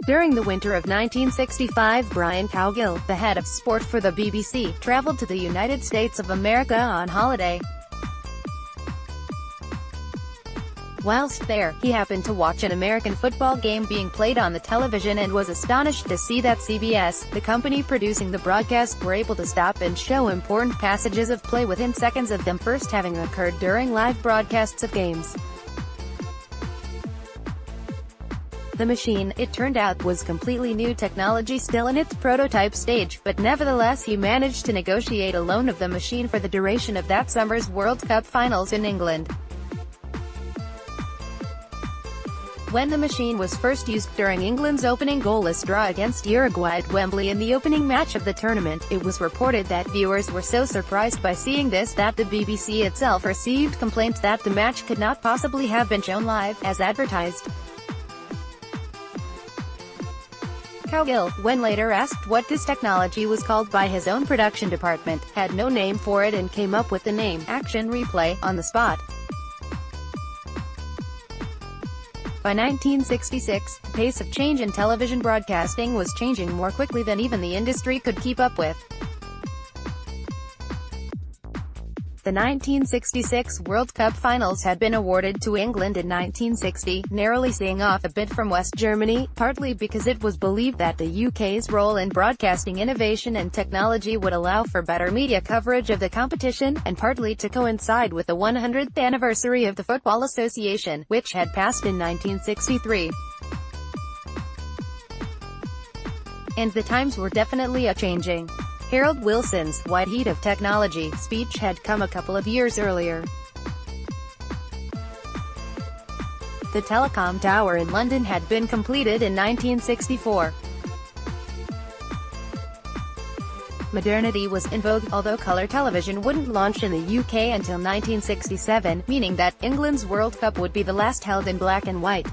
During the winter of 1965, Bryan Cowgill, the head of sport for the BBC, traveled to the United States of America on holiday. Whilst there, he happened to watch an American football game being played on the television and was astonished to see that CBS, the company producing the broadcast, were able to stop and show important passages of play within seconds of them first having occurred during live broadcasts of games. The machine, it turned out, was completely new technology still in its prototype stage, but nevertheless he managed to negotiate a loan of the machine for the duration of that summer's World Cup finals in England. When the machine was first used during England's opening goalless draw against Uruguay at Wembley in the opening match of the tournament, it was reported that viewers were so surprised by seeing this that the BBC itself received complaints that the match could not possibly have been shown live, as advertised. Cowgill, when later asked what this technology was called by his own production department, had no name for it and came up with the name, Action Replay, on the spot. By 1966, the pace of change in television broadcasting was changing more quickly than even the industry could keep up with. The 1966 World Cup finals had been awarded to England in 1960, narrowly seeing off a bit from West Germany, partly because it was believed that the UK's role in broadcasting innovation and technology would allow for better media coverage of the competition, and partly to coincide with the 100th anniversary of the Football Association, which had passed in 1963. And the times were definitely a-changing. Harold Wilson's "white heat of technology" speech had come a couple of years earlier. The telecom tower in London had been completed in 1964. Modernity was in vogue, although colour television wouldn't launch in the UK until 1967, meaning that England's World Cup would be the last held in black and white.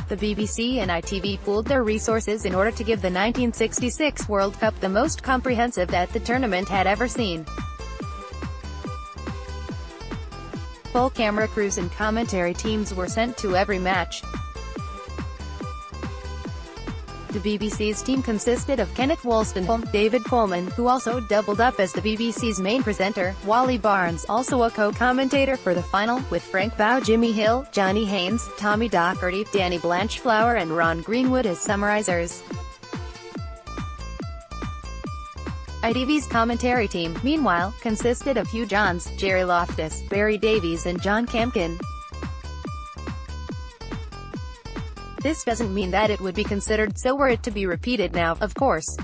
The BBC and ITV pooled their resources in order to give the 1966 World Cup the most comprehensive that the tournament had ever seen. Full camera crews and commentary teams were sent to every match. The BBC's team consisted of Kenneth Wolstenholme, David Coleman, who also doubled up as the BBC's main presenter, Wally Barnes, also a co-commentator for the final, with Frank Bough, Jimmy Hill, Johnny Haynes, Tommy Docherty, Danny Blanchflower and Ron Greenwood as summarizers. ITV's commentary team, meanwhile, consisted of Hugh Johns, Jerry Loftus, Barry Davies and John Campkin. This doesn't mean that it would be considered so were it to be repeated now, of course.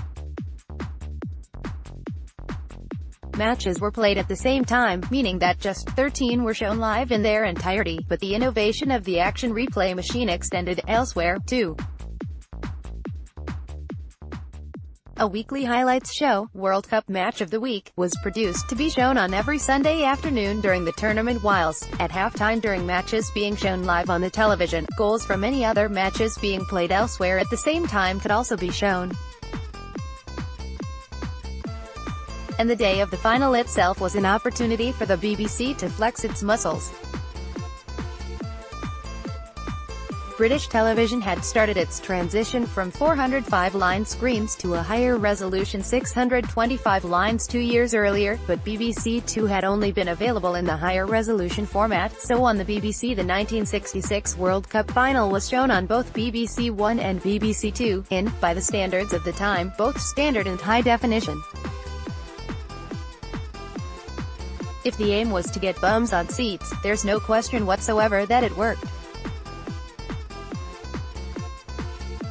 Matches were played at the same time, meaning that just 13 were shown live in their entirety, but the innovation of the action replay machine extended elsewhere, too. A weekly highlights show, World Cup Match of the Week, was produced to be shown on every Sunday afternoon during the tournament, whilst, at halftime during matches being shown live on the television, goals from any other matches being played elsewhere at the same time could also be shown. And the day of the final itself was an opportunity for the BBC to flex its muscles. British television had started its transition from 405-line screens to a higher resolution 625 lines 2 years earlier, but BBC Two had only been available in the higher resolution format, so on the BBC the 1966 World Cup final was shown on both BBC One and BBC Two, in, by the standards of the time, both standard and high definition. If the aim was to get bums on seats, there's no question whatsoever that it worked.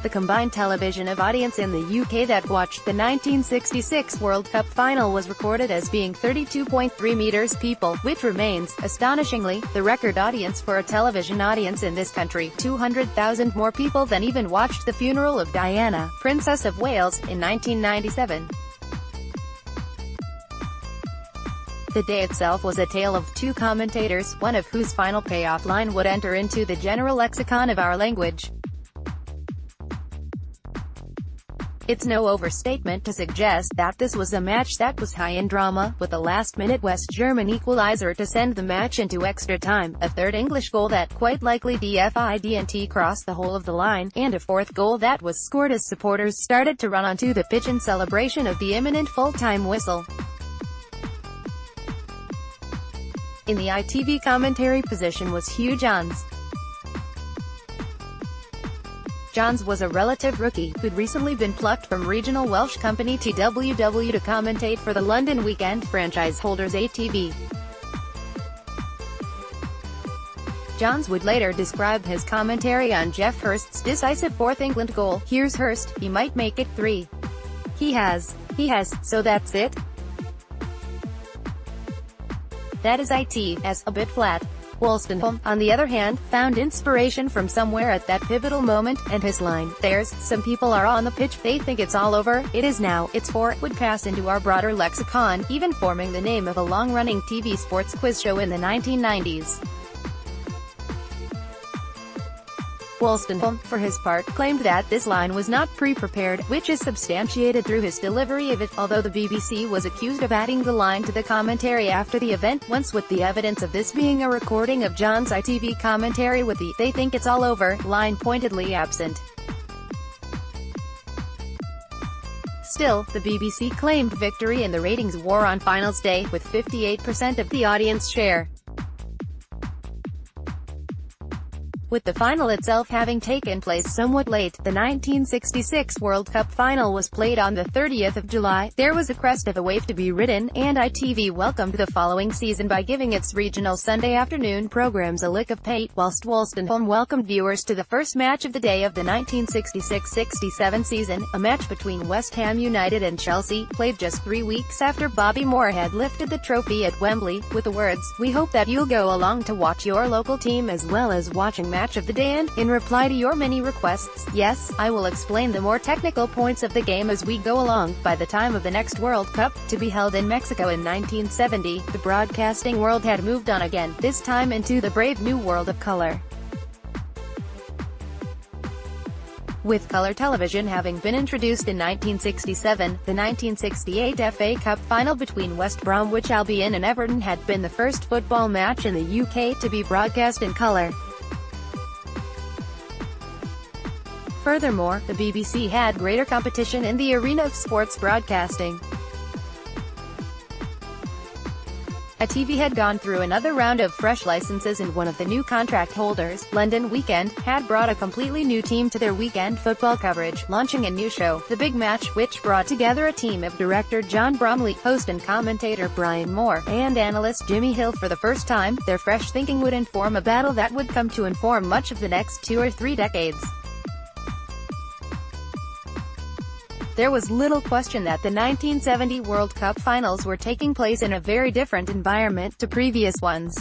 The combined television of audience in the UK that watched the 1966 World Cup final was recorded as being 32.3 meters people, which remains, astonishingly, the record audience for a television audience in this country. 200,000 more people than even watched the funeral of Diana, Princess of Wales, in 1997. The day itself was a tale of two commentators, one of whose final payoff line would enter into the general lexicon of our language. It's no overstatement to suggest that this was a match that was high in drama, with a last-minute West German equalizer to send the match into extra time, a third English goal that quite likely didn't cross the whole of the line, and a fourth goal that was scored as supporters started to run onto the pitch in celebration of the imminent full-time whistle. In the ITV commentary position was Hugh Johns. Johns was a relative rookie, who'd recently been plucked from regional Welsh company TWW to commentate for the London Weekend franchise holders ATV. Johns would later describe his commentary on Geoff Hurst's decisive fourth England goal. "Here's Hurst, he might make it 3. He has, so that's it. That is a bit flat." Wolstenholme, on the other hand, found inspiration from somewhere at that pivotal moment, and his line, "There's some people are on the pitch, they think it's all over, it is now, it's 4, would pass into our broader lexicon, even forming the name of a long-running TV sports quiz show in the 1990s. Wolstenholme, for his part, claimed that this line was not pre-prepared, which is substantiated through his delivery of it, although the BBC was accused of adding the line to the commentary after the event, once with the evidence of this being a recording of John's ITV commentary with the "they think it's all over" line pointedly absent. Still, the BBC claimed victory in the ratings war on finals day, with 58% of the audience share. With the final itself having taken place somewhat late, the 1966 World Cup final was played on the 30th of July, there was a crest of a wave to be ridden, and ITV welcomed the following season by giving its regional Sunday afternoon programs a lick of paint, whilst Wolstenholme welcomed viewers to the first match of the day of the 1966-67 season, a match between West Ham United and Chelsea, played just 3 weeks after Bobby Moore had lifted the trophy at Wembley, with the words, "We hope that you'll go along to watch your local team as well as watching match of the day, and, in reply to your many requests, yes, I will explain the more technical points of the game as we go along." By the time of the next World Cup, to be held in Mexico in 1970, the broadcasting world had moved on again, this time into the brave new world of color. With colour television having been introduced in 1967, the 1968 FA Cup final between West Bromwich Albion and Everton had been the first football match in the UK to be broadcast in colour. Furthermore, the BBC had greater competition in the arena of sports broadcasting. ITV had gone through another round of fresh licenses, and one of the new contract holders, London Weekend, had brought a completely new team to their weekend football coverage, launching a new show, The Big Match, which brought together a team of director John Bromley, host and commentator Brian Moore, and analyst Jimmy Hill. For the first time, their fresh thinking would inform a battle that would come to inform much of the next 2 or 3 decades. There was little question that the 1970 World Cup finals were taking place in a very different environment to previous ones.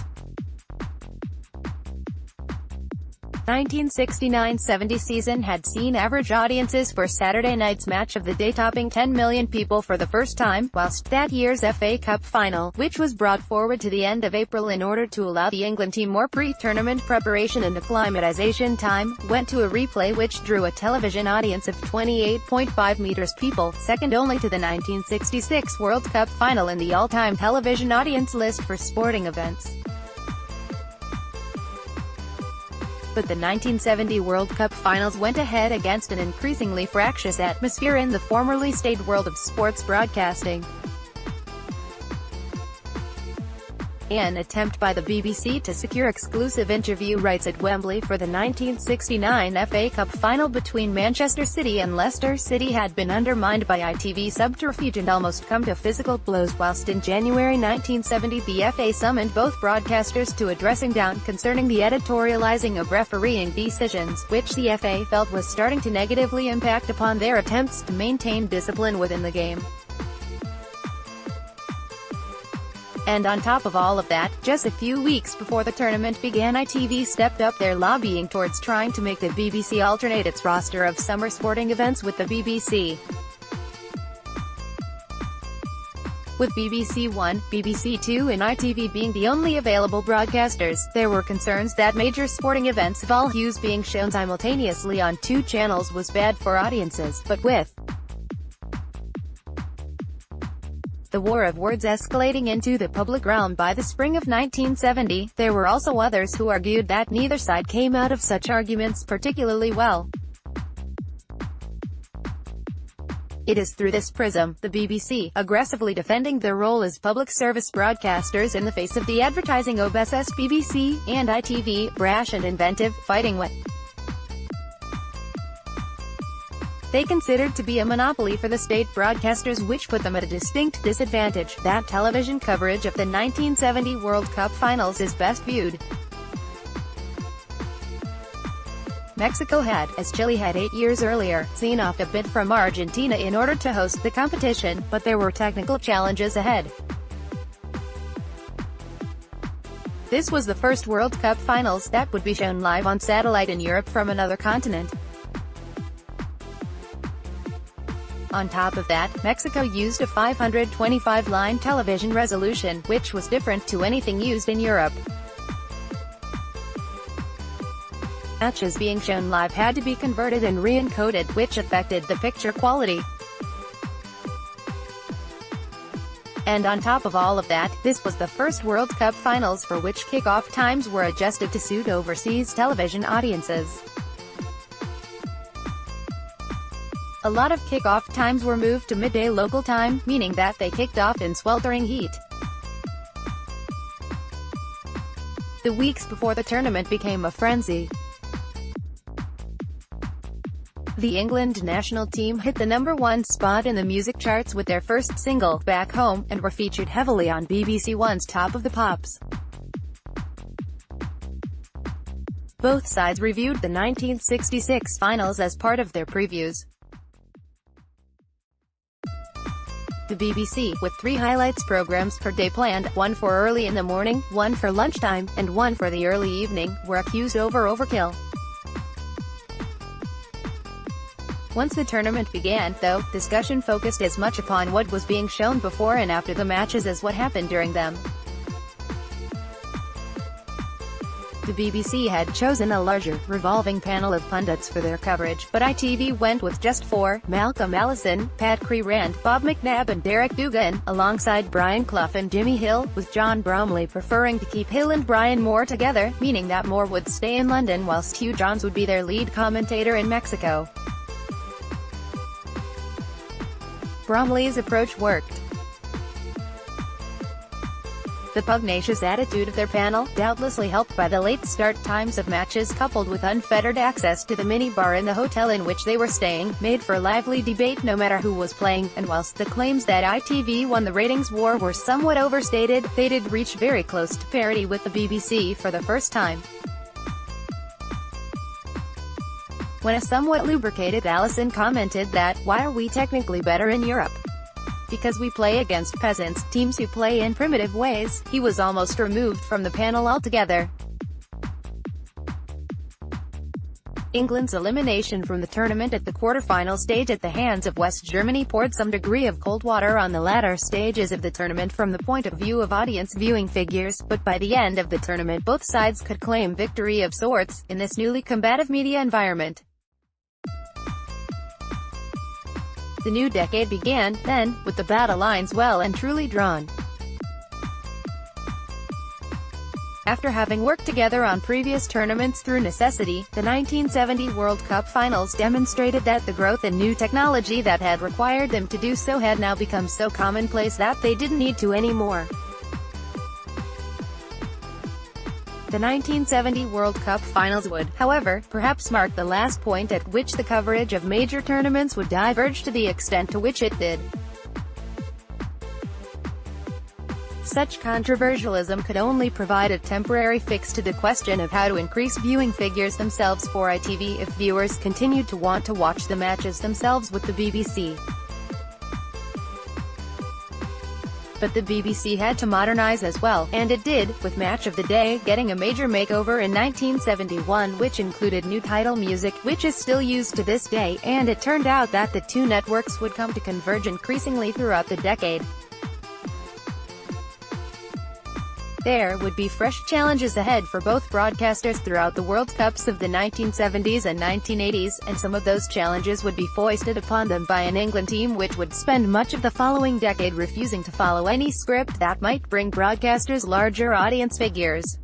1969-70 season had seen average audiences for Saturday night's match of the day topping 10 million people for the first time, whilst that year's FA Cup final, which was brought forward to the end of April in order to allow the England team more pre-tournament preparation and acclimatization time, went to a replay which drew a television audience of 28.5 million people, second only to the 1966 World Cup final in the all-time television audience list for sporting events. But the 1970 World Cup finals went ahead against an increasingly fractious atmosphere in the formerly staid world of sports broadcasting. An attempt by the BBC to secure exclusive interview rights at Wembley for the 1969 FA Cup final between Manchester City and Leicester City had been undermined by ITV subterfuge and almost come to physical blows, whilst in January 1970 the FA summoned both broadcasters to a dressing down concerning the editorializing of refereeing decisions, which the FA felt was starting to negatively impact upon their attempts to maintain discipline within the game. And on top of all of that, just a few weeks before the tournament began, ITV stepped up their lobbying towards trying to make the BBC alternate its roster of summer sporting events with the BBC. With BBC One, BBC Two and ITV being the only available broadcasters, there were concerns that major sporting events of all hues being shown simultaneously on 2 channels was bad for audiences, but with the war of words escalating into the public realm by the spring of 1970, there were also others who argued that neither side came out of such arguments particularly well. It is through this prism, the BBC, aggressively defending their role as public service broadcasters in the face of the advertising obsessed BBC, and ITV, brash and inventive, fighting what they considered to be a monopoly for the state broadcasters, which put them at a distinct disadvantage. That television coverage of the 1970 World Cup finals is best viewed. Mexico had, as Chile had 8 years earlier, seen off a bid from Argentina in order to host the competition, but there were technical challenges ahead. This was the first World Cup finals that would be shown live on satellite in Europe from another continent. On top of that, Mexico used a 525-line television resolution, which was different to anything used in Europe. Matches being shown live had to be converted and re-encoded, which affected the picture quality. And on top of all of that, this was the first World Cup finals for which kickoff times were adjusted to suit overseas television audiences. A lot of kickoff times were moved to midday local time, meaning that they kicked off in sweltering heat. The weeks before the tournament became a frenzy. The England national team hit the #1 spot in the music charts with their first single, Back Home, and were featured heavily on BBC One's Top of the Pops. Both sides reviewed the 1966 finals as part of their previews. The BBC, with 3 highlights programs per day planned, one for early in the morning, one for lunchtime, and one for the early evening, were accused of overkill. Once the tournament began, though, discussion focused as much upon what was being shown before and after the matches as what happened during them. The BBC had chosen a larger, revolving panel of pundits for their coverage, but ITV went with just 4, Malcolm Allison, Pat Cree-Rand, Bob McNabb and Derek Dugan, alongside Brian Clough and Jimmy Hill, with John Bromley preferring to keep Hill and Brian Moore together, meaning that Moore would stay in London whilst Hugh Johns would be their lead commentator in Mexico. Bromley's approach worked. The pugnacious attitude of their panel, doubtlessly helped by the late start times of matches coupled with unfettered access to the mini-bar in the hotel in which they were staying, made for lively debate no matter who was playing, and whilst the claims that ITV won the ratings war were somewhat overstated, they did reach very close to parity with the BBC for the first time. When a somewhat lubricated Allison commented that, "Why are we technically better in Europe? Because we play against peasants, teams who play in primitive ways," he was almost removed from the panel altogether. England's elimination from the tournament at the quarter-final stage at the hands of West Germany poured some degree of cold water on the latter stages of the tournament from the point of view of audience viewing figures, but by the end of the tournament both sides could claim victory of sorts, in this newly combative media environment. The new decade began, then, with the battle lines well and truly drawn. After having worked together on previous tournaments through necessity, the 1970 World Cup finals demonstrated that the growth in new technology that had required them to do so had now become so commonplace that they didn't need to anymore. The 1970 World Cup finals would, however, perhaps mark the last point at which the coverage of major tournaments would diverge to the extent to which it did. Such controversialism could only provide a temporary fix to the question of how to increase viewing figures themselves for ITV if viewers continued to want to watch the matches themselves with the BBC. But the BBC had to modernize as well, and it did, with Match of the Day getting a major makeover in 1971 which included new title music, which is still used to this day, and it turned out that the two networks would come to converge increasingly throughout the decade. There would be fresh challenges ahead for both broadcasters throughout the World Cups of the 1970s and 1980s, and some of those challenges would be foisted upon them by an England team which would spend much of the following decade refusing to follow any script that might bring broadcasters larger audience figures.